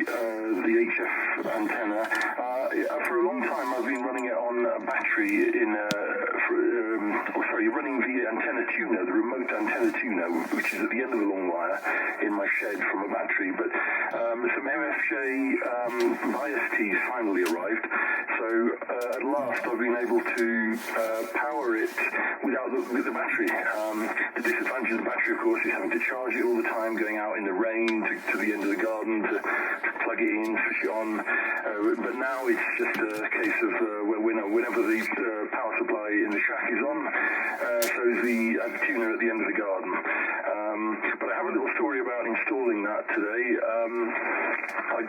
the HF antenna. For a long time I've been running it on a battery running the antenna tuner, the remote antenna tuner, which is at the end of the long wire in my shed from a battery. But some MFJ bias tees finally arrived, so at last I've been able to power it without the battery. The disadvantage of the battery, of course, is having to charge it all the time, going out in the rain to the end of the garden to plug it in, switch it on. But now it's just a case of whenever the power supply in the shack is on, so is the tuner at the end of the garden. But I have a little story about installing that today. I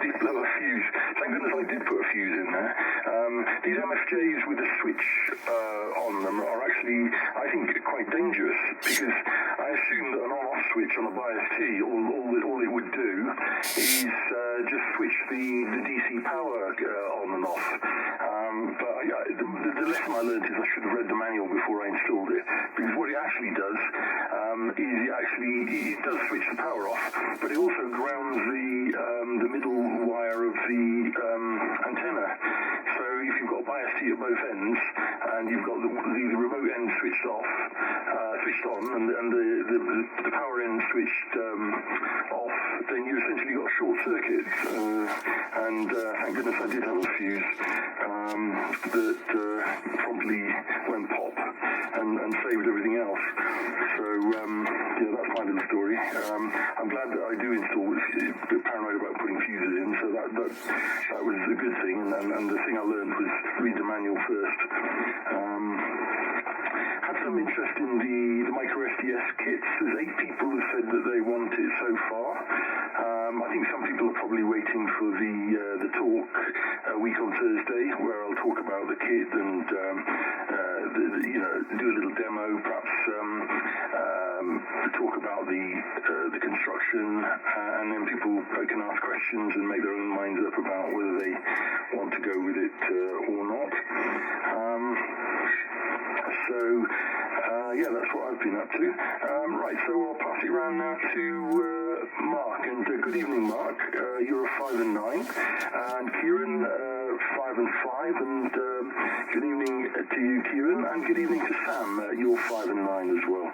did blow a fuse. Thank goodness I did put a fuse in there. These MFJs with a switch on them are actually, I think, quite dangerous, because I assume that an on-off switch on a bias T, all it would do is just switch the DC power on and off. But the lesson I learned is I should have read the manual before I installed it, because what it actually does is it does switch the power off, but it also grounds the middle wire of the antenna. So if you've got a bias T at both ends and you've got the remote end switched on, and the power end switched off, then you essentially got a short circuit. And thank goodness I did have a fuse that promptly went pop and saved everything else. So that's my little story. I'm glad that I do install a bit paranoid about putting fuses in, so that was a good thing, and the thing I learned was read the manual first. Had some interest in the micro SDS kits. There's 8 people who said that they want it so far. I think some people are probably waiting for the talk a week on Thursday, where I'll talk about the kit and do a little demo, perhaps talk about the construction, and then people can ask questions and make their own minds up about whether they want to go with it or not. That's what I've been up to. Right, so I'll pass it around now to Mark. And good evening, Mark. You're a 5 and 9, and Kieran 5 and 5. And good evening to you, Kieran, and good evening to Sam. You're 5 and 9 as well.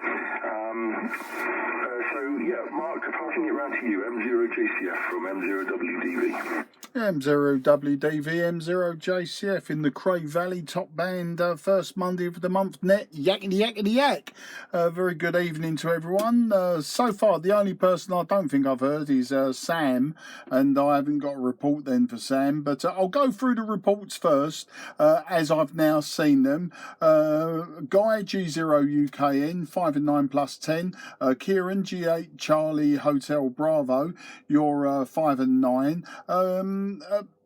Mark, passing it round to you. M0JCF from M0WDV. M0WDV, M0JCF in the Cray Valley top band, first Monday of the month, net yakety yakety yak. Very good evening to everyone. So far, the only person I don't think I've heard is Sam, and I haven't got a report then for Sam, but I'll go through the reports first, as I've now seen them. Guy G0UKN, 5 and 9 plus 10. Kieran G8 Charlie Hotel Bravo, you're 5 and 9.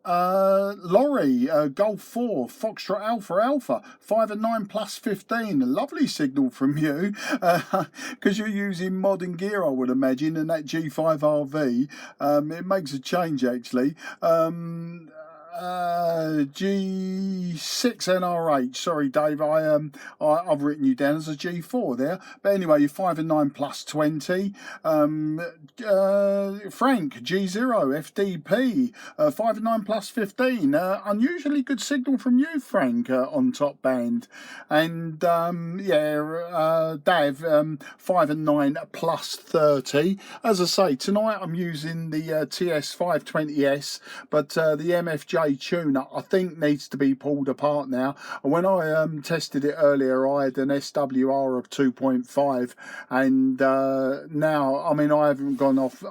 Laurie, Golf 4, Foxtrot Alpha, 5 and 9 plus 15. A lovely signal from you, because you're using modern gear, I would imagine, and that G5RV. It makes a change, actually. G6NRH. Sorry, Dave. I've written you down as a G4 there. But anyway, you're 5 and 9 plus 20. Frank G0 FDP 5 and 9 plus 15. Unusually good signal from you, Frank, on top band. And Dave 5 and 9 plus 30. As I say, tonight I'm using the TS520S, but the MFJ tuner I think needs to be pulled apart now. When I tested it earlier, I had an SWR of 2.5, and now, I mean, I haven't gone off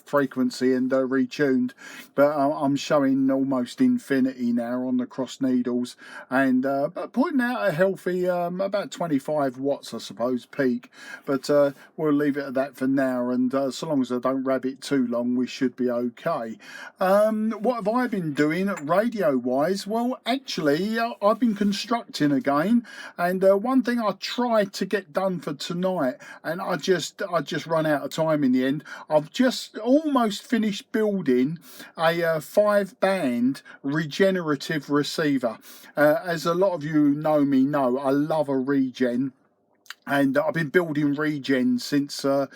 frequency and retuned, but I'm showing almost infinity now on the cross needles, and putting out a healthy about 25 watts, I suppose, peak. But we'll leave it at that for now, and so long as I don't rabbit too long, we should be okay. What have I been doing radio wise? Well, actually, I've been constructing again, and one thing I tried to get done for tonight, and I just run out of time in the end. I've just almost finished building a 5-band regenerative receiver. As a lot of you know, I love a regen. and I've been building regen since I'd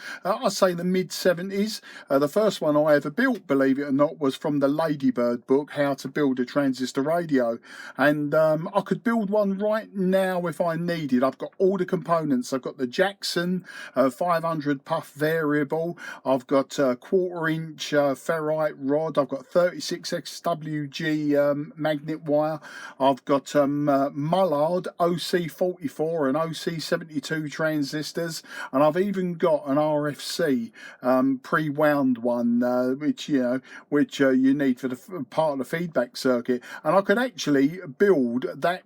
say the mid-70s. The first one I ever built, believe it or not, was from the Ladybird book, How to Build a Transistor Radio, and I could build one right now if I needed. I've got all the components. I've got the Jackson 500 puff variable, I've got a 1/4-inch ferrite rod, I've got 36 XWG magnet wire, I've got Mullard OC44 and OC72 transistors, and I've even got an RFC pre-wound one, which you need for the part of the feedback circuit. And I could actually build that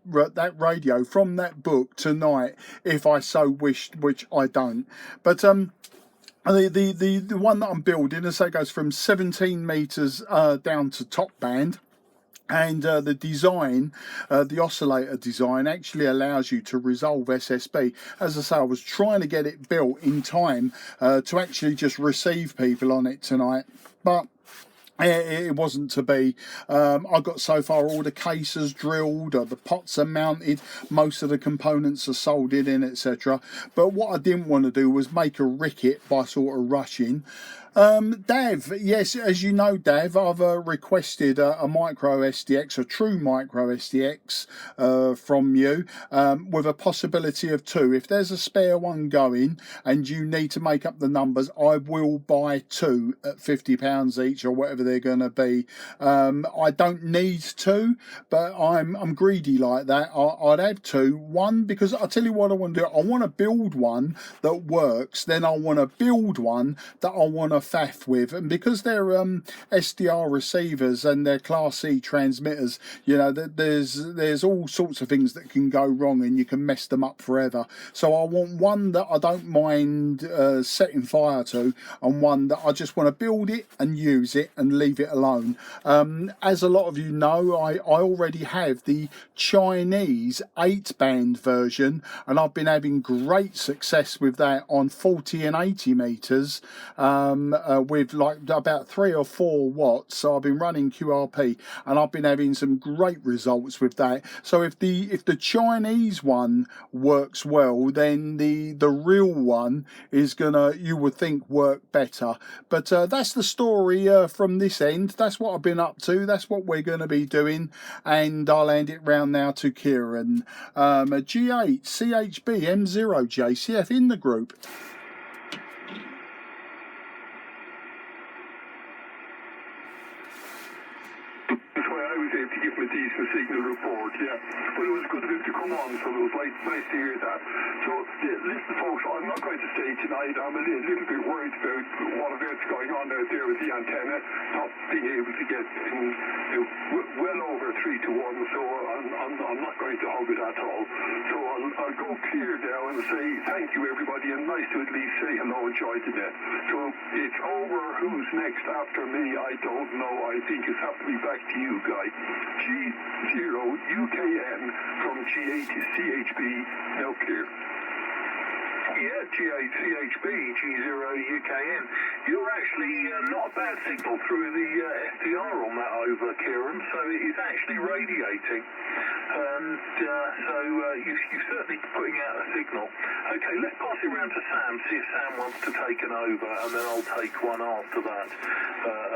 radio from that book tonight if I so wished, which I don't. But the one that I'm building, as I say, goes from 17 meters down to top band. And the design, the oscillator design, actually allows you to resolve SSB. As I say, I was trying to get it built in time to actually just receive people on it tonight, but it wasn't to be. I got so far all the cases drilled, the pots are mounted, most of the components are soldered in, etc. But what I didn't want to do was make a ricket by sort of rushing. Dav, yes, as you know, Dav, I've requested a micro SDX, a true micro SDX from you, with a possibility of 2. If there's a spare one going and you need to make up the numbers, I will buy 2 at £50 each or whatever they're going to be. I don't need 2, but I'm greedy like that. I'd have 2. One, because I'll tell you what I want to do. I want to build one that works, then I want to build one that I want to faff with, and because they're SDR receivers and they're Class C transmitters, there's all sorts of things that can go wrong and you can mess them up forever. So I want one that I don't mind setting fire to, and one that I just want to build it and use it and leave it alone. As a lot of you know, I already have the Chinese 8-band version, and I've been having great success with that on 40 and 80 meters. With like about 3 or 4 watts. So I've been running QRP and I've been having some great results with that. So if the Chinese one works well, then the real one is gonna, you would think, work better. But that's the story from this end. That's what I've been up to. That's what we're going to be doing, and I'll hand it round now to Kieran. G8 CHB M0 JCF in the group. To give him a decent signal report, yeah. But it was good of him to come on, so it was nice to hear that. So, listen folks, I'm not going to stay tonight. I'm a little bit worried about what's going on out there with the antenna, not being able to get well over 3 to 1, so I'm not going to hug it at all. So I'll go clear now and say thank you everybody, and nice to at least say hello and join the net. So it's over. Who's next after me? I don't know. I think it's have to be back to you, Guy. G0 UKN from G8 CHB, now clear. Yeah, G8 CHB, G0 UKN. You're actually not a bad signal through the SDR on that over, Kieran, so it is actually radiating. And so you're certainly putting out a signal. Okay, let's pass it around to Sam, see if Sam wants to take an over, and then I'll take one after that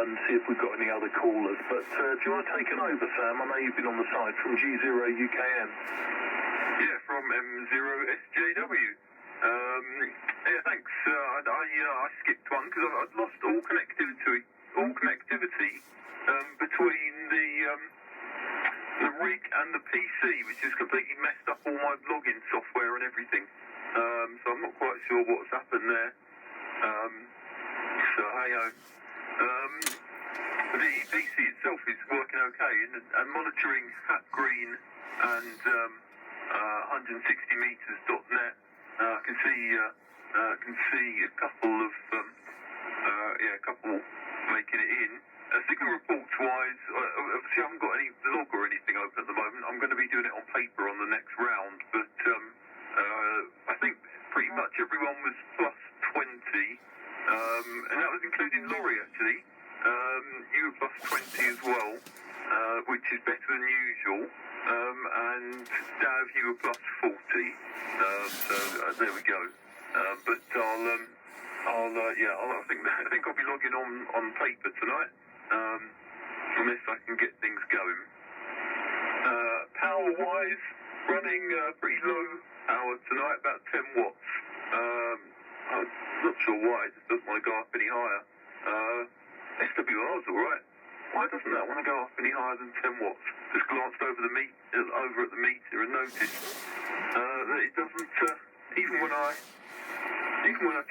and see if we've got any other callers. But do you want to take an over, Sam? I know you've been on the side from G0 UKN. Yeah, from M0SJW. Yeah, thanks. I skipped one because I'd lost all connectivity between the rig and the PC, which has completely messed up all my login software and everything. So I'm not quite sure what's happened there. So hey-ho. The PC itself is working okay, and monitoring Hat Green and 160meters.net. I can see a couple making it in. Signal reports wise, obviously I haven't got any log or anything open at the moment. I'm going to be doing it on paper on the next round, but I think pretty much everyone was plus 20, and that was including Laurie actually. You were plus 20 as well. which is better than usual. And Dav, you were plus 40. So there we go. But I think I'll be logging on paper tonight, unless I can get things going. Power-wise, running pretty low power tonight, about 10 watts. I'm not sure why, it just doesn't want to go up any higher. SWR's alright. Why doesn't that want to go up any higher than 10 watts? Just glanced over at the meter and noticed that it doesn't, even when I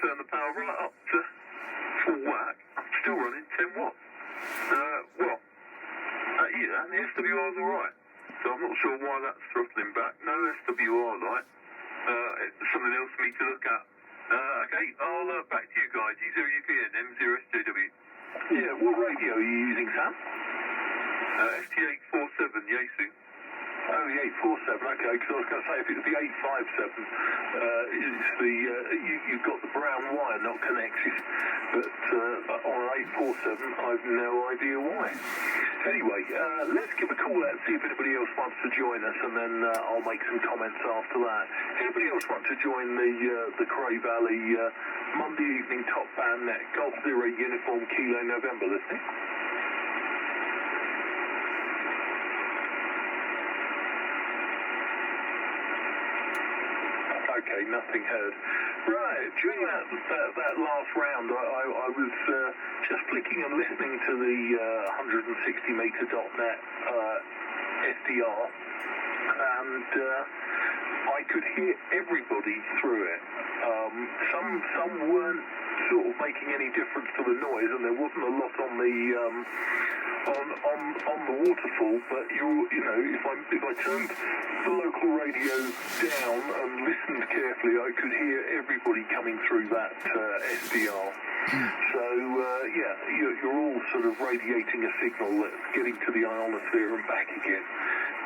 turn the power right up to full whack, I'm still running 10 watts. And the SWR's alright. So I'm not sure why that's throttling back. No SWR light. It's something else for me to look at. Okay, I'll back to you guys. G0UKN, M0SJW. Yeah, what radio are you using, Sam? ST847, Yasu. Oh, the 847, okay, because I was going to say, if it's the 857, it's you've got the brown wire not connected, but on an 847, I've no idea why. Anyway, let's give a call out and see if anybody else wants to join us, and then I'll make some comments after that. Anybody else want to join the Cray Valley Monday evening top band net, Golf Zero Uniform Kilo November listening? Okay, nothing heard. Right, during that last round, I was just flicking and listening to the 160meter.net SDR, and I could hear everybody through it. Some weren't sort of making any difference to the noise, and there wasn't a lot on the on the waterfall. But you know, if I turned the local radio down and listened carefully, I could hear everybody coming through that SDR. So you're all sort of radiating a signal that's getting to the ionosphere and back again,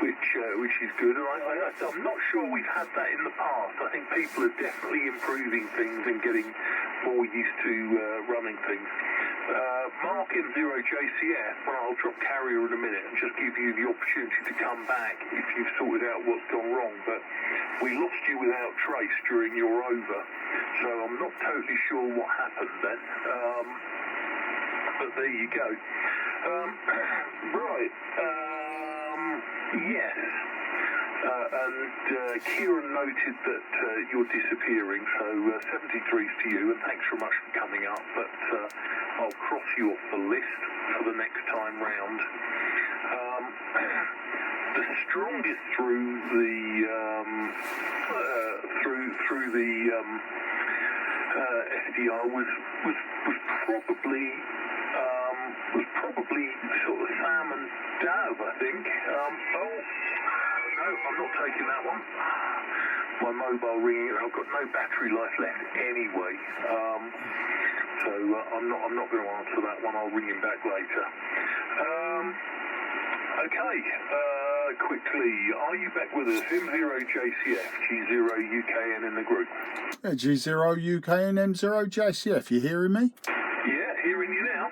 which is good. And I'm not sure we've had that in the past. I think people are definitely improving things and getting more used to running things. Mark M0JCF, well, I'll drop carrier in a minute and just give you the opportunity to come back if you've sorted out what's gone wrong. But we lost you without trace during your over, so I'm not totally sure what happened then. But there you go. Right. Yes. And Kieran noted that you're disappearing, so 73's to you, and thanks very much for coming up, but I'll cross you off the list for the next time round. The strongest through the SDR was probably sort of Sam and Dav, I think. No, I'm not taking that one. My mobile ringing. I've got no battery life left anyway, so I'm not going to answer that one. I'll ring him back later. Okay. Quickly, are you back with us? M0JCF, G0UKN in the group. Yeah, G0UKN, M0JCF. You hearing me? Yeah, hearing you now.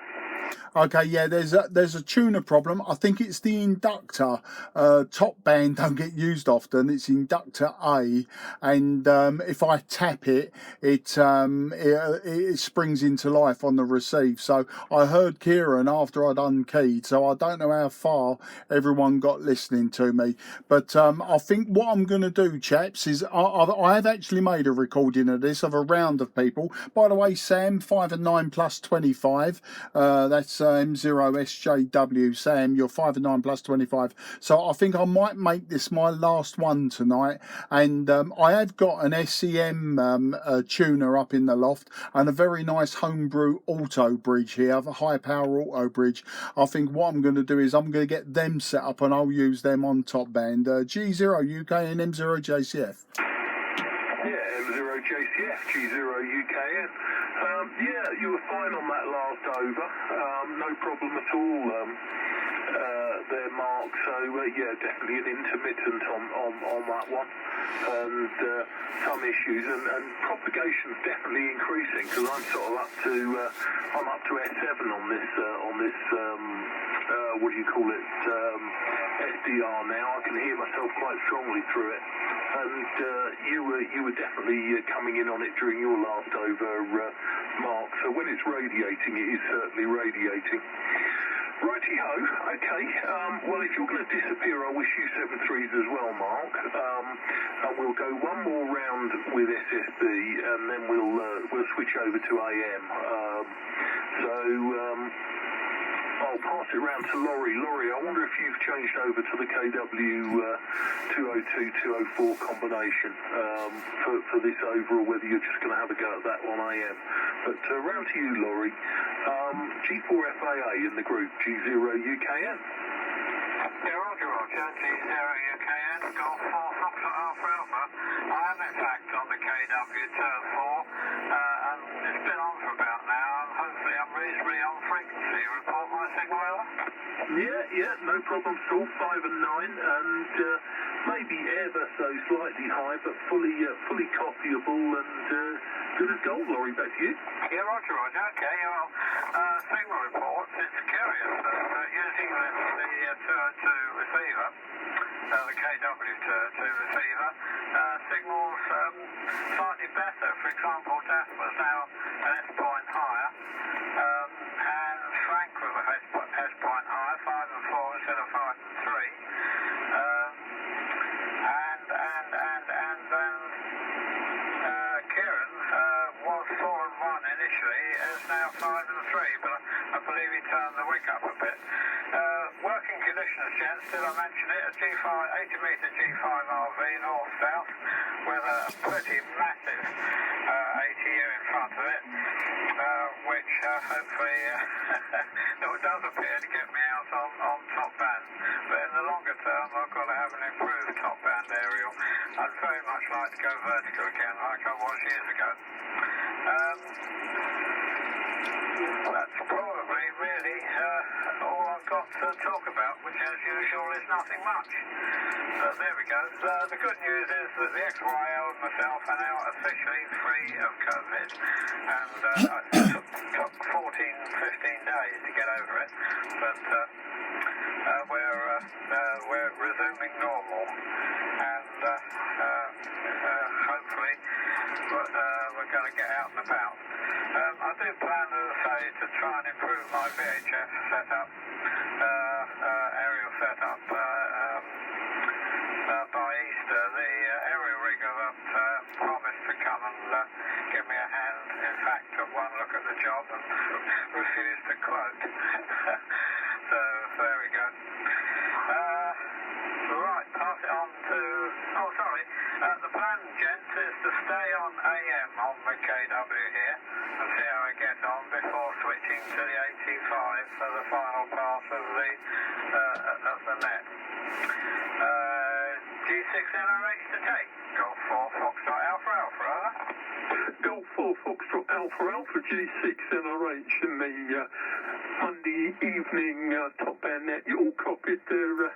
Okay, yeah, there's a tuner problem. I think it's the inductor. Top band don't get used often. It's inductor A, and if I tap it, it springs into life on the receive. So I heard Kieran after I'd unkeyed, so I don't know how far everyone got listening to me. But I think what I'm going to do, chaps, is I have actually made a recording of this, of a round of people. By the way, Sam, 5 and 9 plus 25. That's M0SJW. Sam, you're 5 and 9 plus 25. So I think I might make this my last one tonight. And I have got an SEM tuner up in the loft and a very nice homebrew auto bridge here, a high power auto bridge. I think what I'm going to do is I'm going to get them set up and I'll use them on top band. G0UK and M0JCF. Yeah, M0JCF, G0UKN. Yeah, you were fine on that last over. No problem at all there, Mark. So, yeah, definitely an intermittent on that one. And some issues. And propagation's definitely increasing because I'm sort of up to S7 on this what do you call it, SDR now. I can hear myself quite strongly through it. And you were definitely coming in on it during your last over, Mark. So when it's radiating, it is certainly radiating. Righty-ho, okay. Well, if you're going to disappear, I wish you 7.3s as well, Mark. And we'll go one more round with SSB, and then we'll switch over to AM. I'll pass it round to Laurie. Laurie, I wonder if you've changed over to the KW 202-204 combination for this over, or whether you're just going to have a go at that one AM. But round to you, Laurie. G4FAA in the group, G0UKN. Yeah, Roger, G0UKN, Golf 4, Foxtrot Alpha Alpha. I am in fact on the KW turn 4, and it's been on for about now, and hopefully I'm reasonably on frequency. Report my signal over? Yeah, no problem at all, 5 and 9, and maybe ever so slightly high, but fully copyable and good as gold, Laurie, back to you. Yeah, Roger, okay, well, signal reports, it's curious that using the turn 2 receiver, the KW turn 2 receiver, signals slightly better. For example, DAF was now an S point higher, and Frank was a S point higher, 5 and 4 instead of 5 and 3. And then Kieran was 4 and 1 initially, is now 5 and 3, but I believe he turned the wick up a bit. Working conditions, gents, did I mention it? A 80-metre G5 RV north-south with a pretty massive ATU in front of it, which hopefully does appear to get me out on top band. But in the longer term, I've got to have an improved top band aerial. I'd very much like to go vertical again, like I was years ago. That's probably really all I've got to talk about, which as usual is nothing much. But there we go. The good news is that the XYL and myself are now officially free of COVID, and it took 14-15 days to get over it, but we're resuming normal, and hopefully we're going to get out and about. I do plan, as I say, to try and improve my VHF setup, aerial setup, by Easter. The aerial rigger that promised to come and give me a hand, in fact, took one look at the job and refused to quote. So, there we go. Right, pass it on to... Oh, sorry. The plan, gents, is to stay on AM on the KW here and see how I get on before switching to the 85 for the final pass of the net. G6NRH to take. Golf 4 Foxtrot Alpha Alpha, over. Golf 4 Foxtrot Alpha Alpha G6NRH in the Monday evening top band net. You all copied there,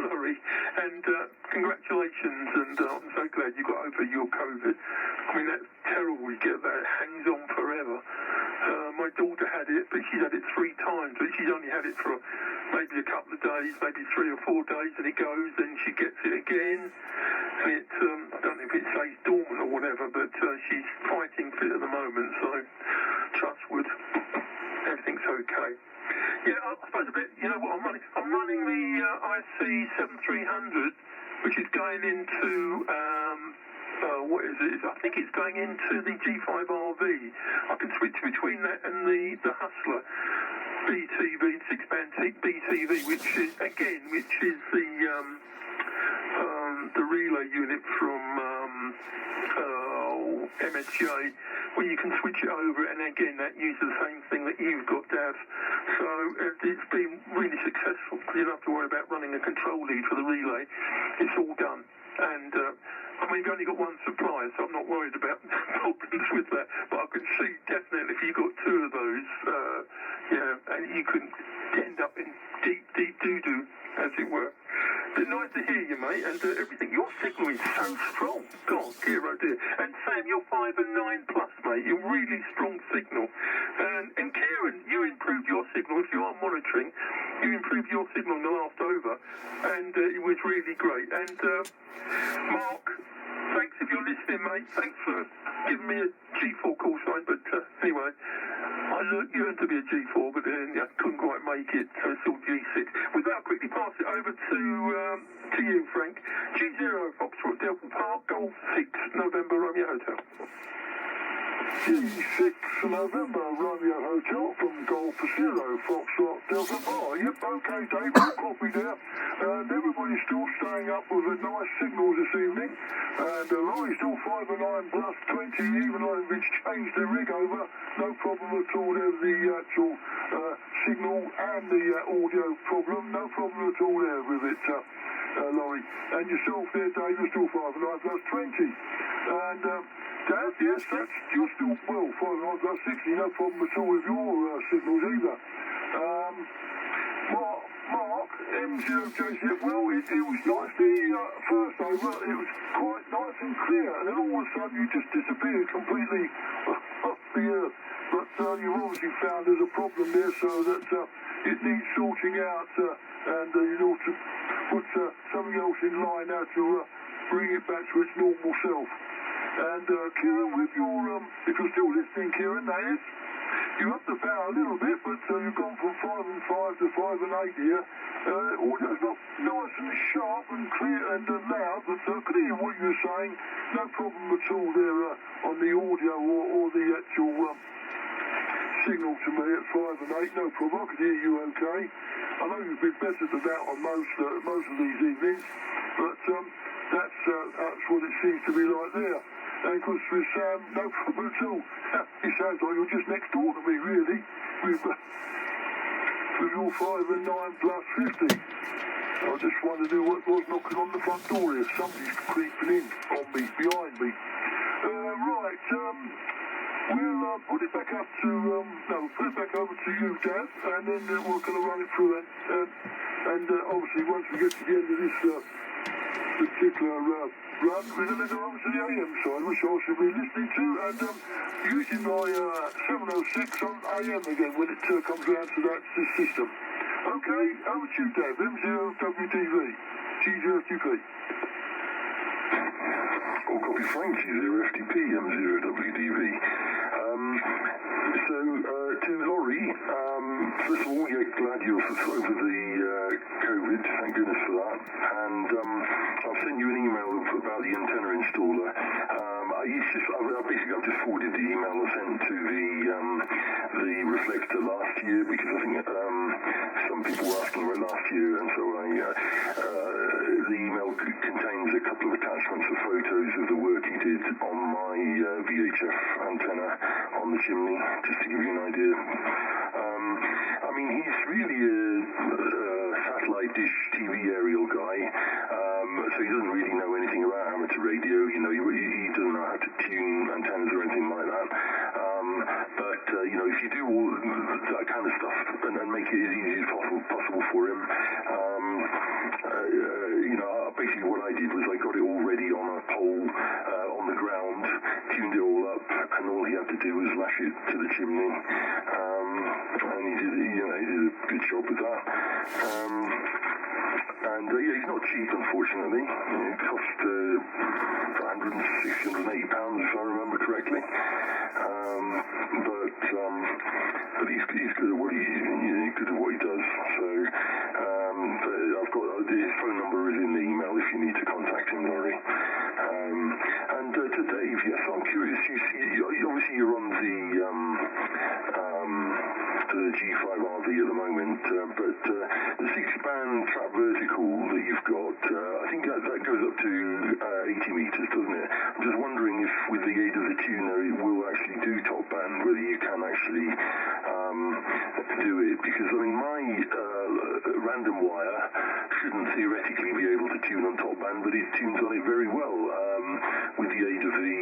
Laurie, and congratulations, and I'm so glad you got over your COVID. I mean, that's terrible, you get that, it hangs on forever. My daughter had it, but she's had it 3 times, but she's only had it for maybe a couple of days, maybe 3 or 4 days, and it goes, then she gets it again, and it, I don't know if it says dormant or whatever, but she's fighting fit at the moment, so touch wood, everything's okay. Yeah, I suppose a bit, you know what I'm running? I'm running the IC 7300, which is going into, what is it? I think it's going into the G5 RV. I can switch between that and the Hustler BTV, 6-band BTV, which is the relay unit from MSJ, where you can switch it over, and again that uses the same thing that you've got, Dav. So it's been really successful. You don't have to worry about running a control lead for the relay. It's all done, and I mean, you've only got one supplier, so I'm not worried about problems with that. But I can see definitely if you've got 2 of those, and you can end up in deep doo-doo, as it were. It's nice to hear you, mate, and everything. Your signal is so strong. God, dear, oh dear. And Sam, you're 5 and 9 plus mate. You're really strong signal. And Kieran, you improved your signal. If you are monitoring, you improved your signal in the last over, and it was really great. And Mark, thanks if you're listening, mate. Thanks for giving me a G4 call sign. But anyway, I yearned to be a G4, but then I couldn't quite make it, so it's all G6. With that, I'll quickly pass it over to you, Frank. G0, Foxtrot Delta Park, Golf 6, November, Romeo Hotel. G6 November, Romeo Hotel from Golf 0, Foxtrot Delta Bar. Yep, okay, Dave, no coffee there. And everybody's still staying up with a nice signal this evening. And Laurie's still 5 and 9 plus 20, even though it's changed the rig over. No problem at all. There's the actual signal and the audio problem. No problem at all there with it, Laurie. And yourself there, Dave, you're still 5 and 9 plus 20. And Dad, yes, you're still, well, 5 and 9 plus 60, no problem at all with your signals either. Mark, M0JZ, well, it was nice the first over, it was quite nice and clear, and then all of a sudden you just disappeared completely off the earth. But you've obviously found there's a problem there, so that it needs sorting out, and you ought to put something else in line now to bring it back to its normal self. And Kieran, with your, if you're still listening, Kieran, that is, you up the power a little bit, but you've gone from 5 and 5 to 5 and 8 here. Audio's not nice and sharp and clear and loud, but could hear what you were saying. No problem at all there on the audio or the actual signal to me at 5 and 8. No problem. I could hear you okay. I know you've been better than that on most of these evenings, but that's what it seems to be like there. And of course with Sam, no problem at all. It sounds like you're just next door to me, really, with your 5 and 9 plus 50. I just wondered who was knocking on the front door here. Somebody's creeping in on me, behind me. Right, we'll put it back up to, put it back over to you, Dad, and then we're going to run it through and obviously once we get to the end of this particular run, we're going to go over to the AM side, which I should be listening to, and using my 706 on AM again when it comes round to that system. Okay, over to you, Dave. M0WDV, G0FTP. All copy Frank, G0FTP, M0WDV. So, to Laurie, first of all, yeah, glad you're over the COVID, thank goodness for that. And I've sent you an email about the antenna installer. I've just forwarded the email I sent to the reflector last year, because I think some people were asking about last year, and so the email contains a couple of attachments of photos of the work he did on my VHF antenna on the chimney, just to give you an idea. I mean, he's really a satellite dish TV aerial guy, so he doesn't really know anything about amateur radio. You know, he doesn't know how to tune antennas or anything like that. But you know, if you do all that kind of stuff and make it as easy as possible for him, you know, basically what I did was I got it all ready on a pole on the ground, tuned it all up, and all he had to do was lash it to the chimney. And he did a good job with that. And yeah, he's not cheap, unfortunately. It cost £160, £180, if I remember correctly. But he's good at what he does. So I've got his phone number is in the email if you need to contact him, Laurie. And to Dave, yes, I'm curious. Obviously you're on the G5RV at the moment, but the 6-band trap vertical that you've got, I think that goes up to 80 meters, doesn't it? I'm just wondering if with the aid of the tuner it will actually do top band, whether you can actually do it, because I mean my random wire shouldn't theoretically be able to tune on top band, but it tunes on it very well with the aid of the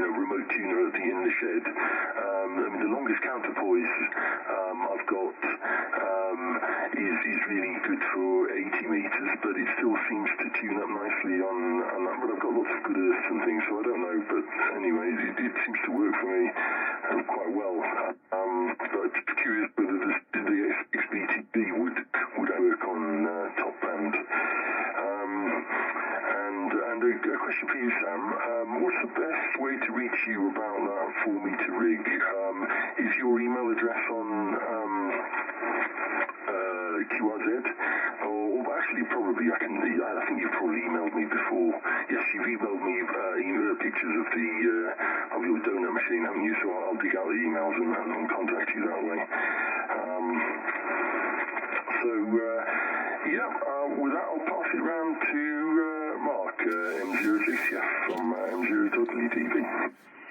remote tuner in the shed. I mean, the longest counterpoise I've got is really good for 80 meters, but it still seems to tune up nicely on that. But I've got lots of good earths and things, so I don't know. But anyway, it seems to work QRZ. Or actually, probably I think you've probably emailed me before. Yes, you've emailed me pictures of your donut machine, haven't you? So I'll dig out the emails and contact you that way. With that, I'll pass it round to Mark, M0JCF from M0WDV.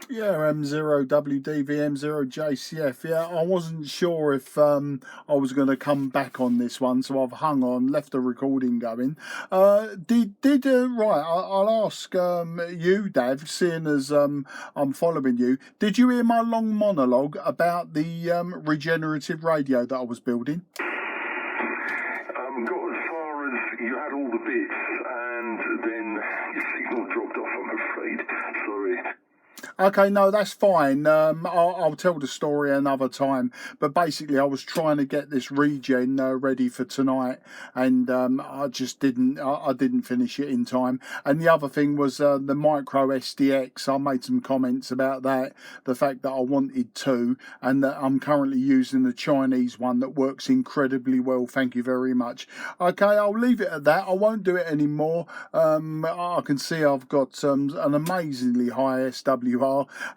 Yeah, M0WDV, M0JCF. Yeah, I wasn't sure if I was going to come back on this one, so I've hung on, left the recording going. Right, I'll ask you, Dav, seeing as I'm following you. Did you hear my long monologue about the regenerative radio that I was building? Got as far as you had all the bits, and then your signal dropped off, I'm afraid. Sorry. Okay, no, that's fine. I'll tell the story another time. But basically, I was trying to get this regen ready for tonight, and I just didn't. I didn't finish it in time. And the other thing was the micro SDX. I made some comments about that. The fact that I wanted two, and that I'm currently using the Chinese one that works incredibly well. Thank you very much. Okay, I'll leave it at that. I won't do it anymore. I can see I've got an amazingly high SWR.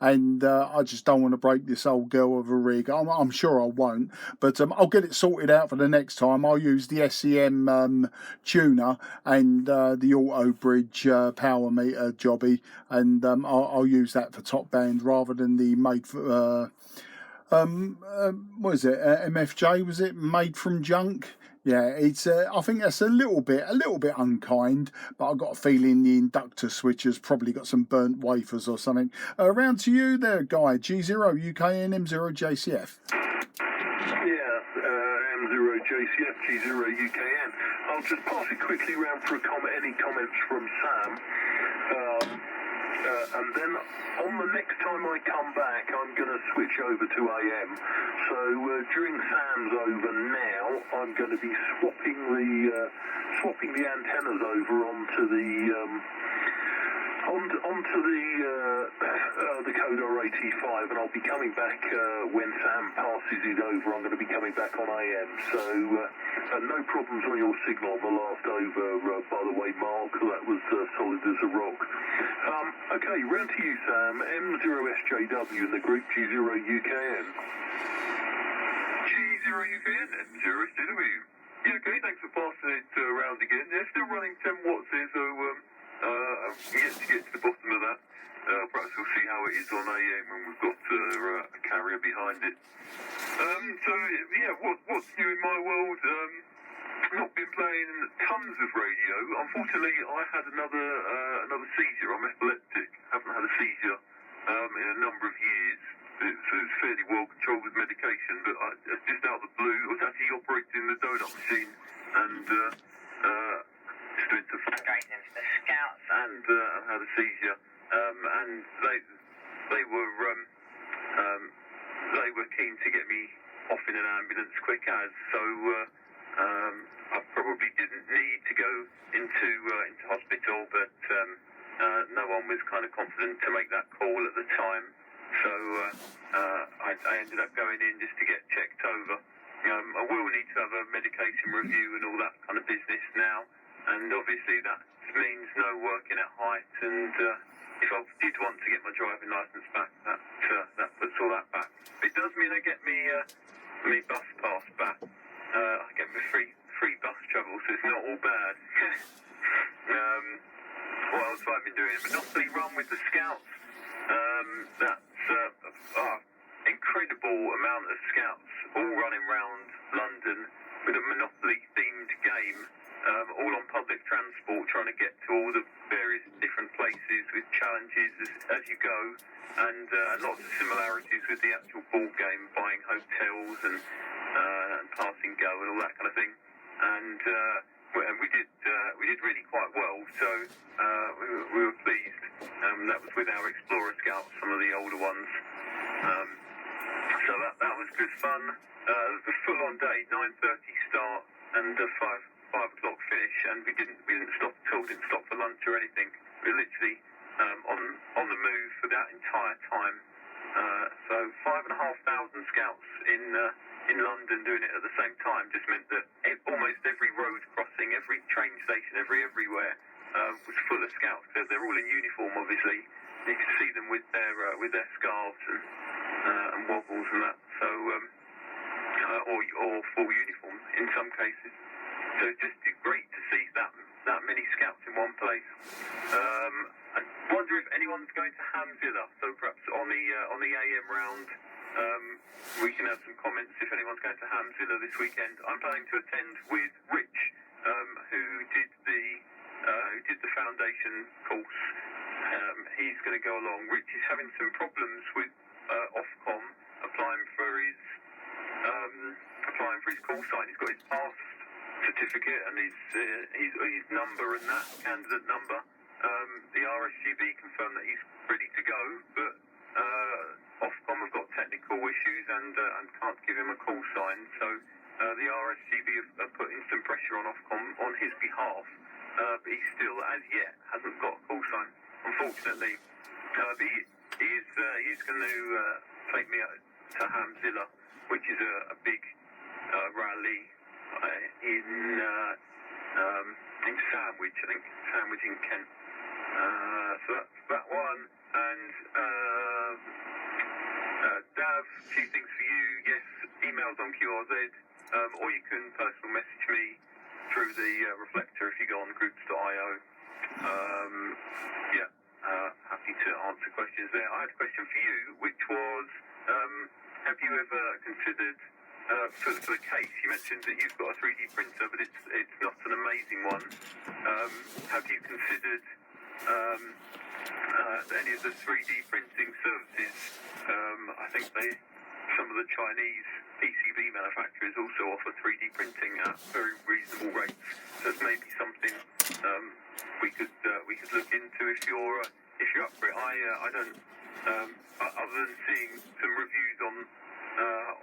And I just don't want to break this old girl of a rig. I'm sure I won't, but I'll get it sorted out for the next time. I'll use the SEM tuner and the auto bridge power meter jobby, and I'll use that for top band rather than the made for what is it, MFJ, was it, made from junk? Yeah, it's. I think that's a little bit unkind, but I've got a feeling the inductor switch has probably got some burnt wafers or something. Around to you there, Guy. G0 UKN M0JCF. Yeah, M0JCF G0 UKN. I'll just pass it quickly round for any comments from Sam. And then on the next time I come back, I'm going to switch over to AM. So during Sam's over now, I'm going to be swapping the antennas over onto the Kodar 85, and I'll be coming back when Sam passes it over. I'm going to be coming back on AM. So no problems on your signal on the last over, by the way, Mark. That was solid as a rock. Okay, round to you, Sam. M0SJW in the group, G0UKN. G0UKN, M0SJW. Yeah, okay, thanks for passing it around again. They're still running 10 watts here, so I'm yet to get to the bottom of that. Perhaps we'll see how it is on AM when we've got a carrier behind it. What's new in my world? Not been playing tons of radio. Unfortunately, I had another seizure. I'm epileptic. Haven't had a seizure in a number of years. It's fairly well controlled with medication, but just out of the blue, I was actually operating the donut machine and just doing some gates into the scouts and had a seizure. And they were keen to get me off in an ambulance quick as so. I probably didn't need to go into hospital, but no one was kind of confident to make that call at the time. So I ended up going in just to get checked over. I will need to have a medication review and all that kind of business now, and obviously that means no working at height. And if I did want to get my driving licence back, that puts all that back. It does mean I get me bus pass back. I get my free bus travel, so it's not all bad. What else have I been doing? Monopoly run with the Scouts. That's incredible amount of Scouts all running around London with a Monopoly-themed game, all on public transport, trying to get to all the various different places with challenges as you go, and lots of similarities with the actual board game, buying hotels and passing go and all that kind of thing. And we did really quite well, so we were pleased. That was with our Explorer Scouts, some of the older ones. So that was good fun. It was a full-on day, 9:30 start and 5 o'clock finish, and we didn't stop at all, didn't stop for lunch or anything. We were literally on the move for that entire time. So 5,500 Scouts in London doing it at the same time just meant that all every train station, everywhere was full of scouts. They're all in uniform, obviously. You can see them with their scarves and woggles and that. So or full uniforms in some cases. So it's just great to see that many scouts in one place. I wonder if anyone's going to Hamzilla. So perhaps on the AM round, we can have some comments if anyone's going to Hamzilla this weekend. I'm planning to attend with Rich, who did the foundation course. He's going to go along. Rich is having some problems with Ofcom applying for his call sign. He's got his pass certificate and his number and that candidate number. The RSGB confirmed that he's ready to go, but Ofcom have got technical issues and can't give him a call sign. So the RSGB have putting some pressure on Ofcom on his behalf, but he still, as yet, hasn't got a call sign. Unfortunately, he is going to take me to Hamzilla, which is a big rally in Sandwich, I think, Sandwich in Kent. So that's that one. And Dav, few things for you. Yes, emails on QRZ, or you can personal message me through the reflector if you go on groups.io. Happy to answer questions there. I had a question for you, which was, have you ever considered, for the case, you mentioned that you've got a 3D printer, but it's not an amazing one. Have you considered any of the 3D printing services? I think some of the Chinese PCB manufacturers also offer 3D printing at very reasonable rates. So it's maybe something we could look into if you're up for it. I don't, other than seeing some reviews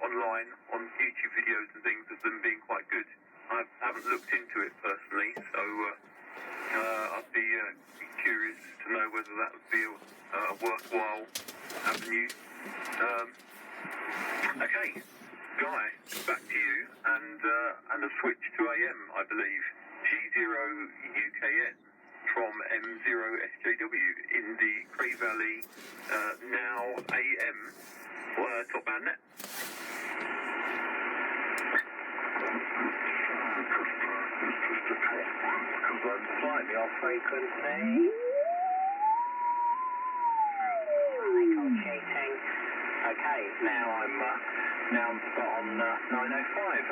online on YouTube videos and things of them being quite good, I haven't looked into it personally. So I'd be curious to know whether that would be a worthwhile avenue. Okay, Guy, back to you, and a switch to AM, I believe. G0UKN from M0SJW in the Cray Valley, now AM, top band net. Slightly off frequency. Cheating. Okay, now I'm spot on 905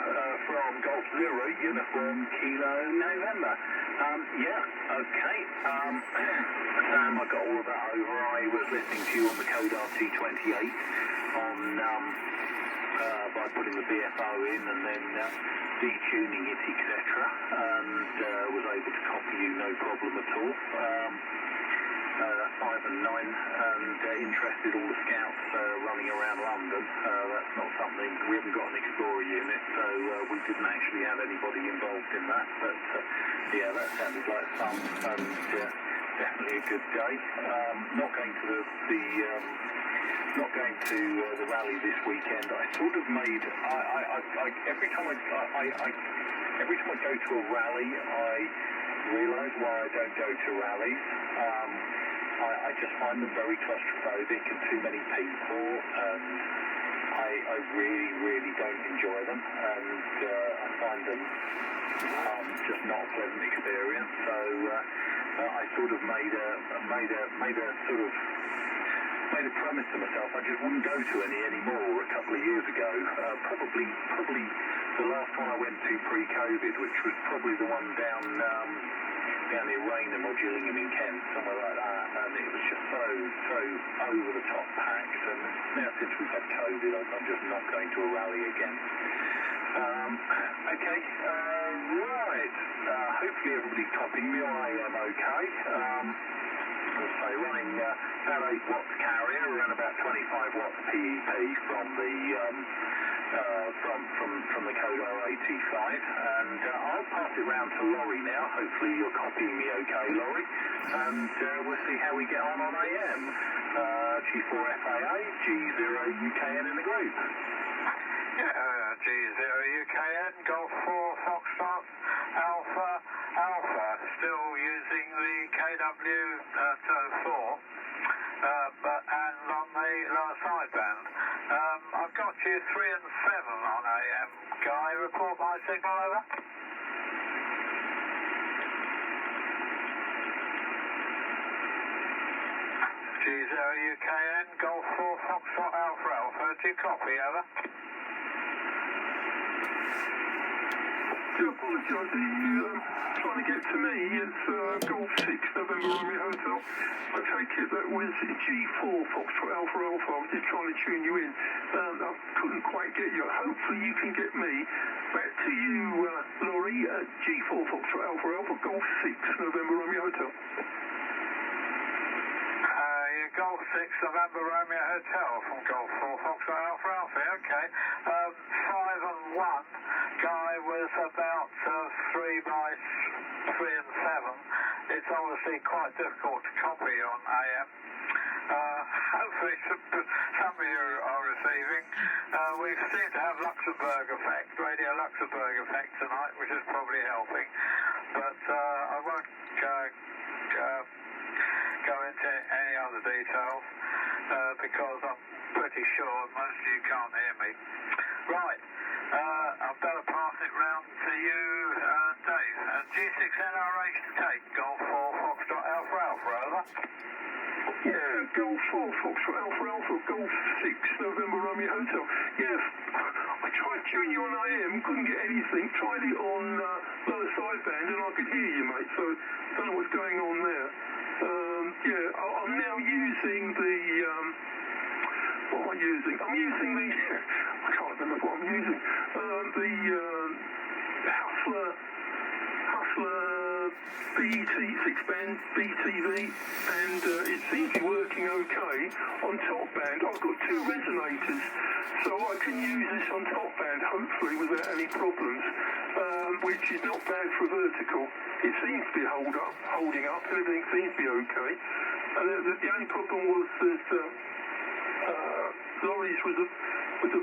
from Golf Zero Uniform Kilo November. Okay. Sam, I got all of that over. I was listening to you on the Code RT28 by putting the BFO in and then detuning it, etc. And was able to copy you no problem at all. 5 and 9 and interested all the scouts running around London. That's not something, we haven't got an Explorer unit, so we didn't actually have anybody involved in that, but that sounded like fun and definitely a good day. Not going to the rally this weekend. I sort of made, every time I go to a rally, I realise why I don't go to rallies. I just find them very claustrophobic and too many people, and I really don't enjoy them, and I find them just not a pleasant experience. So I sort of made a promise to myself I just wouldn't go to any anymore. A couple of years ago, probably the last one I went to pre-COVID, which was probably the one down near Raynham or Gillingham in Kent, somewhere like that, and it was just so over the top packed. And now since we've had COVID, I'm just not going to a rally again. Okay, right. Hopefully everybody's copying me. I am okay. So running about 8 watts carrier, around about 25 watts PEP from the from the Code 085, and I'll pass it round to Laurie now. Hopefully you're copying me okay, Laurie, and we'll see how we get on AM. G4FAA, G0UKN in the group. G0UKN, Golf 4 Foxtrot Alpha you turn 4, and on the lower sideband. I've got you 3 and 7 on AM. Guy, report my signal over. G0 UKN, Golf 4 Foxtrot Alpha Alpha. Do you copy, over? I apologise, trying to get to me, it's Golf 6 November Romeo Hotel. I take it that was G4 Foxtrot Alpha Alpha. I was just trying to tune you in. I couldn't quite get you. Hopefully you can get me. Back to you, Laurie, G4 Foxtrot Alpha Alpha, Golf 6 November Romeo Hotel. Golf 6 November Romeo Hotel from Golf 4 Foxtrot Alpha Alpha, okay. 5 and 1, Guy was about 3 by 3 and 7. It's obviously quite difficult to copy on AM. Hopefully some of you are receiving. We seem to have Luxembourg effect, Radio Luxembourg effect tonight, which is probably helping. But I won't go into any other details because I'm pretty sure most of you can't hear me. Right, I've better pass it round to you, Dave. G6NRH to take, Golf 4 Foxtrot Alpha Alpha, over. Yeah, Golf 4 Foxtrot Alpha Alpha, Golf 6 November Romeo Hotel. Yes, I tried tuning you on AM, couldn't get anything. Tried it on lower sideband and I could hear you, mate, so don't know what's going on there. I'm now using the, what am I using? I'm using the, I can't remember what I'm using, the Hustler BT 6-band BTV, and it seems to be working okay. On top band, I've got 2 resonators, so I can use this on top band, hopefully, without any problems, which is not bad for vertical. It seems to be holding up, everything seems to be okay. And the only problem was that Laurie's was a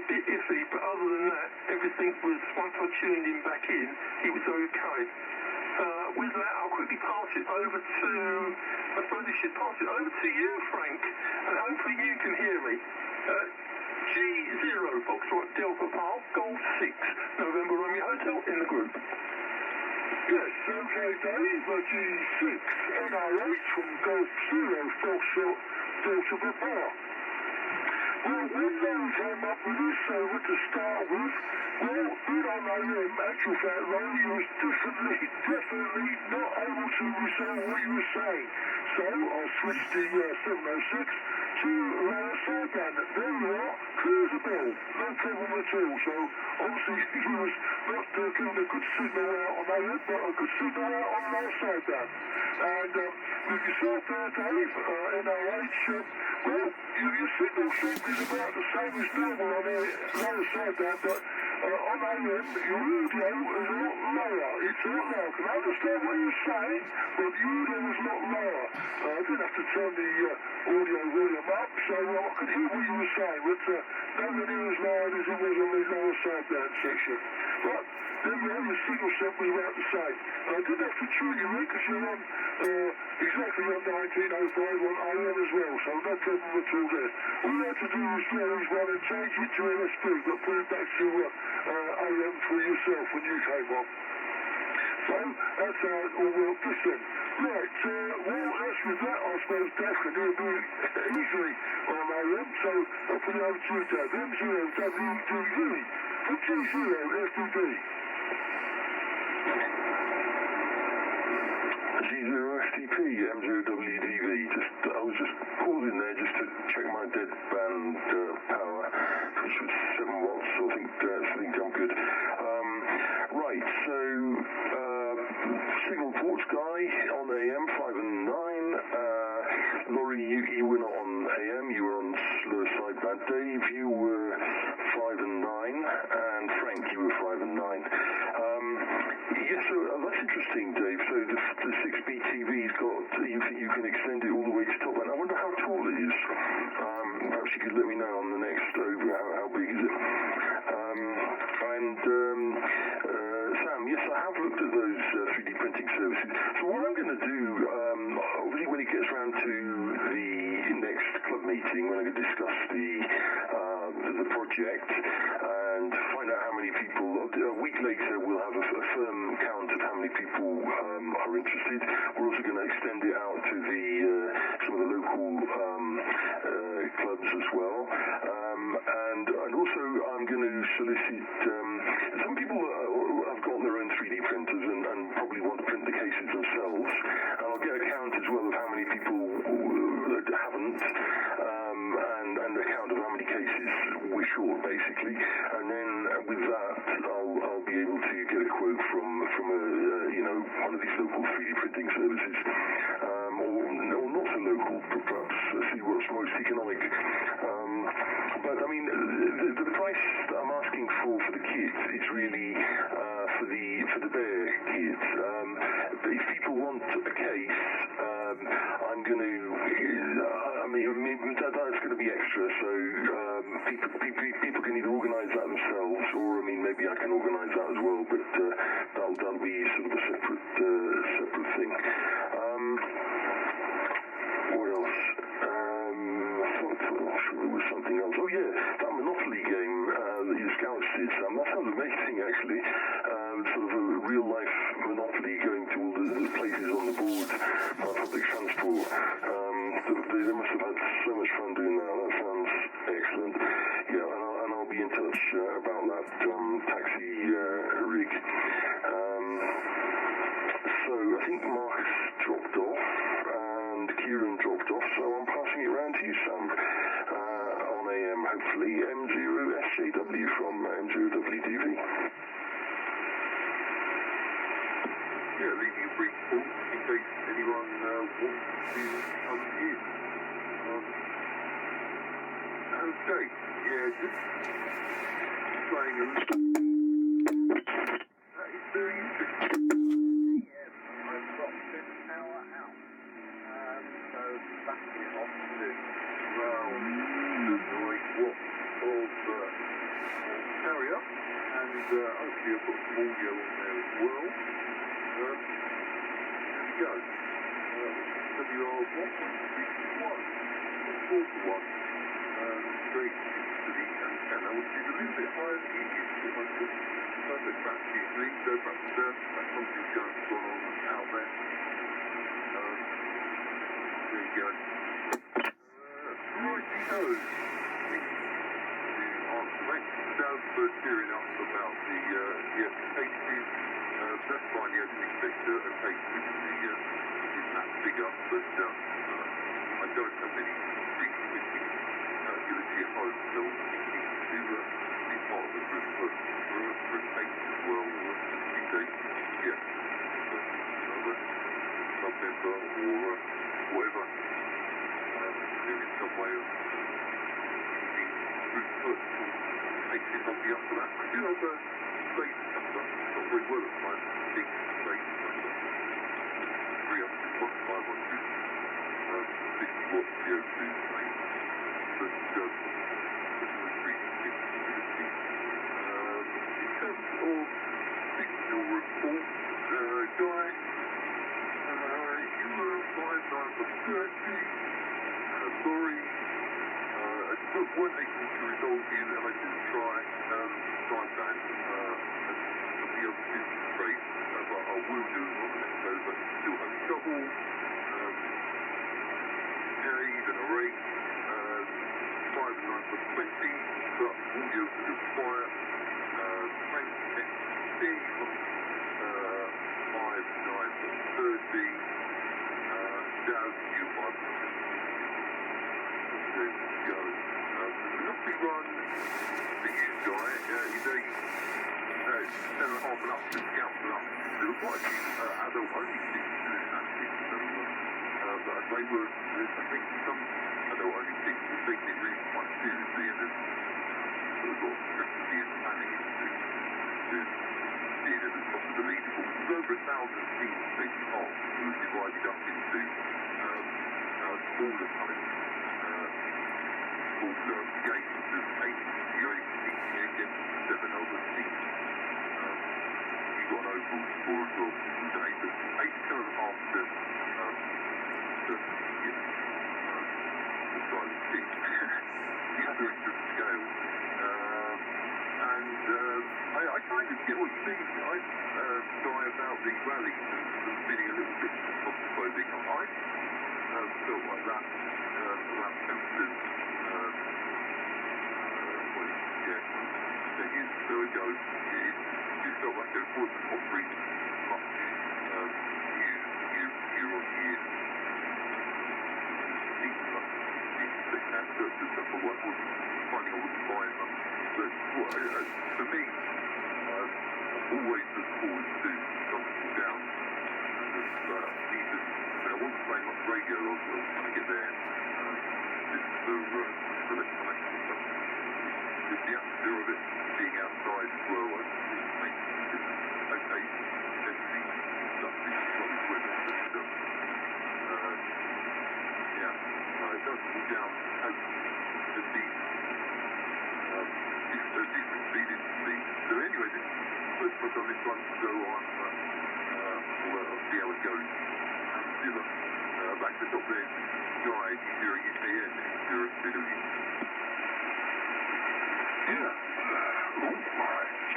bit iffy, but other than that, everything was, once I tuned him back in, he was okay. With that, I'll quickly pass it over to, I suppose I should pass it over to you, Frank, and hopefully you can hear me. G0 Foxtrot Delta Park, Golf 6 November Romeo Hotel in the group. Yes, okay, Dave, G6 NRH from Golf 0 Foxtrot Delta Park. Well, when they came up with this server to start with, well, in on AM, actual fact, Ronnie was definitely not able to resolve what you were saying. So I switched the 706 to lower sideband. There you are, clear as a bell, no problem at all. So obviously he was not getting a good signal out on AM, but a good signal out on lower sideband. And with yourself there, Dave, NRH, well, your signal strength is about the same as normal on the lower sideband, but on AM, your audio is a lot lower. It's a lot lower. I can understand what you're saying, but the audio is a lot lower. I didn't have to turn the audio volume up, so I could hear what you were saying, but nowhere near as loud as it was on the lower sideband section. But then your signal strength was about the same. I didn't have to tune you in because you're on exactly on 1905 on AM as well, so no problem at all there. All you had to do was Larry's one and change it to LSB, but put it back to AM for yourself when you came on. So that's how it all worked this then. Right, well, as with that, I suppose Dave can hear me easily on AM, so I'll put it over to you, Dave. M0WDV, G0FDD. G0FTP, M0WDV. I was just pausing there just to check my deadband power, which was 7 watts, so I think I'm good. Right, so signal ports guy on AM 5 and 9. Laurie, you were not on AM, you were on lower sideband. Dave, you were 5 and 9, and Frank, you were 5 and 9. Yes, so that's interesting, Dave. So the 6BTV's got, you think you can extend it all the way to top end. I wonder how tall it is. Perhaps you could let me know on the next over how big is it. Sam, yes, I have looked at those 3D printing services. So what I'm going to do, obviously when it gets round to the next club meeting, when I'm going to discuss the project and find out how many people, a week later we'll have a firm count of how many people are interested. We're also going to extend it out to some of the local clubs as well. And also I'm going to solicit, some people have got their own 3D printers and probably want to print the cases themselves. And I'll get a count as well of how many people haven't, and a count of how many cases we're short, basically. And then with that, I'll be able to get a quote from one of these local 3D printing services, or not so local, perhaps see what's most economic. But I mean, the price that I'm asking for the kit is really for the bear kit. If people want a case, I'm going to. That's going to be extra. So people can either organise that themselves, or maybe I can organise that as well. But that'll be sort of a separate thing. What else? I'm sure there was something else. Oh yeah, that Monopoly game that your scouts did, Sam. That sounds amazing, actually. Sort of a real life Monopoly, going to all the places on the board, public transport. They must have had so much fun doing that. That sounds excellent. Yeah, and I'll be in touch about that taxi rig. So I think Mark's dropped off and Kieran dropped off, so I'm passing it round to you, Sam, on AM, hopefully, M0SJW from M0WTV. Yeah, leaving a brief pause in case anyone wants to come in. Okay, yeah, just playing a little. That is very interesting. Yes, I've got this power out. So backing it off to Well, the right watch of carrier, and hopefully I've got some audio on there as well. There we go. WR 1.31, 4 to 1, straight to the antenna, which is a little bit higher than it used to. Perfect back usually, so perhaps something's gone on out there. There you go. Righty-ho. Thanks for cheering up about the cases. That's fine, I didn't expect a case which is that bigger, but I don't have any big ability at home, so I need to be part of the group for a case as well, yeah, another sub-member or whatever, in some way of using group purchase cases, I'll be up for that. I do have a space number, not very well at the moment, big space number, 300 watts, 500, 50 watts CO2 space, but in terms of signal report, Guy, you were 5930, sorry, I weren't able to resolve you, and I did try sideband and the other business rate, but I will do it on the next over, still have trouble. Even a rate, 5 and 9 for 20, but audio to the quiet, Frank XC, 5 9 for 30, Daz U1. There we go. Monopoly run for you, Guy, is a 7.5 and up to Scout and up. There were quite a few adult only things doing that system, but they were, I think some adult only things were taking it really quite seriously, and there's sort of got strategy and planning into being at the top of the leaderboard. There's over 1,000 teams taking part, who were divided up into smaller kind of smaller games of 8. You're only competing against 7 other teams. You got an overall score as well, which was an 8.5% the other end of the scale. I kind of get what you mean. I die about the rallies and feeling a little bit claustrophobic. I felt like that about Templeton, 10 years or so ago. It felt like it wasn't offering much year on year. Certain stuff I wasn't finding I wasn't buying much. But for me, always look forward to comfortable down. I wasn't playing much radio, I was trying to get there just for electronic stuff. With the atmosphere of it being outside as well, I think it makes a difference. Okay, definitely stuff is probably good, but it does pull down as the beat different feeling to me. So anyway, this first book on this one, so I'll see how it goes. Zilla, back to the top there, Guy, you're a UKN, you're a civilian. Yeah.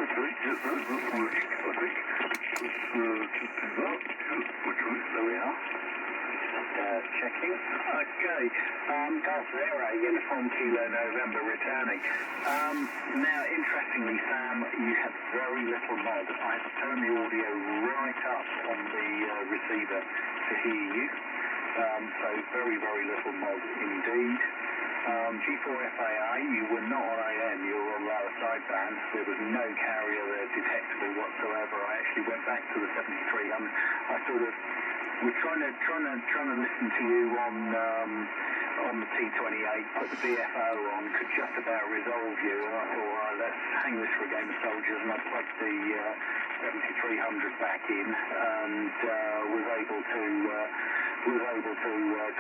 Okay, that's working, I think. Let's just do that. Yeah, okay. There we are. Checking. Okay. Golf Zero, Uniform Kilo November returning. Now, interestingly, Sam, you have very little mod. I have turned the audio right up on the receiver to hear you. So very, very little mod indeed. G4FAA, you were not on AM, you were on lower sideband. There was no carrier there detectable whatsoever. I actually went back to the 73. I sort of was trying to listen to you on the T28, put the BFO on, could just about resolve you. And I thought, right, let's hang this for a game of soldiers, and I plugged the 7300 back in and was able to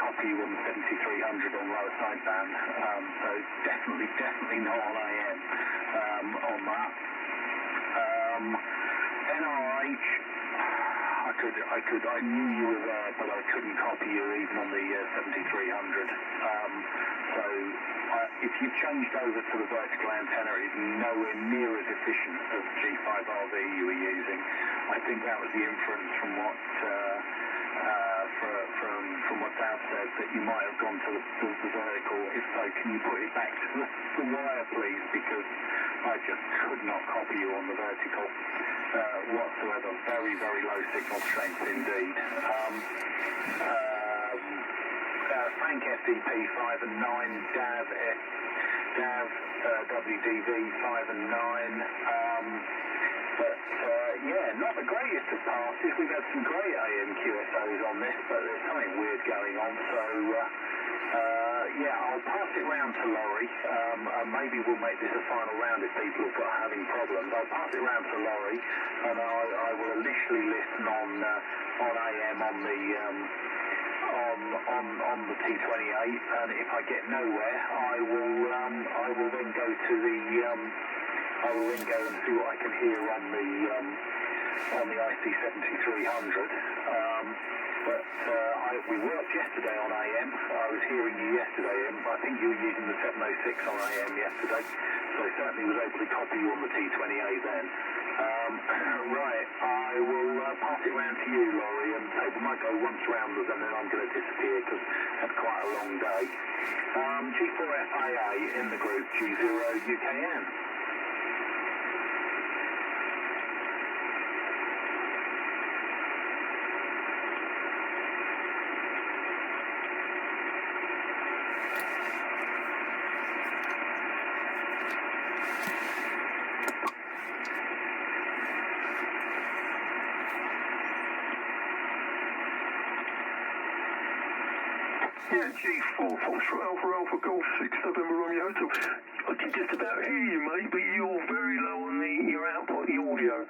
copy you on the 7300 on lower sideband. So definitely not on AM on that. NRH, I knew you were there, but I couldn't copy you even on the 7300. So if you changed over to the vertical antenna, it's nowhere near as efficient as G5RV you were using. I think that was the inference from what from what Dad said, that you might have gone to the vertical. If so, can you put it back to the wire, please? Because I just could not copy you on the vertical whatsoever. Very, very low signal strength indeed. Frank FDP 5 and 9, Dav WDV 5 and 9. But yeah, not the greatest of passes. We've had some great AM QSOs on this, but there's something weird going on. So yeah, I'll pass it round to Laurie. Maybe we'll make this a final round if people are having problems. I'll pass it round to Laurie, and I will initially listen on AM on the on the T28, and if I get nowhere, I will then go to the I will then go and see what I can hear on the IC 7300. But we worked yesterday on AM. I was hearing you yesterday, and I think you were using the 706 on AM yesterday, so I certainly was able to copy you on the T28 then. Right, I will pass it round to you, Laurie, and we might go once round and then I'm going to disappear because I had quite a long day. G4FAA in the group, G0 UKN. Yeah, G4, Foxtrot Alpha Golf 6 November Romeo Hotel. I can just about hear you, mate, but you're very low on your output, the audio.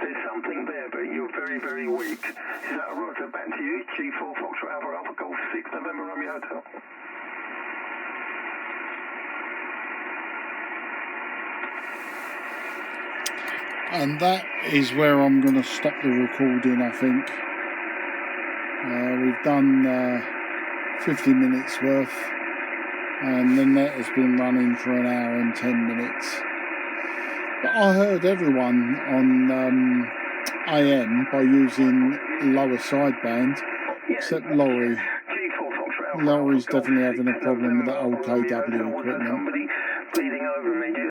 There's something there, but you're very, very weak. Is that all right? So back to you, G4, Foxtrot Alpha Golf 6 November Romeo Hotel. And that is where I'm going to stop the recording, I think. We've done 50 minutes worth, and the net has been running for an hour and 10 minutes. But I heard everyone on AM by using lower sideband, except Laurie. Laurie's definitely having a problem with that old KW equipment.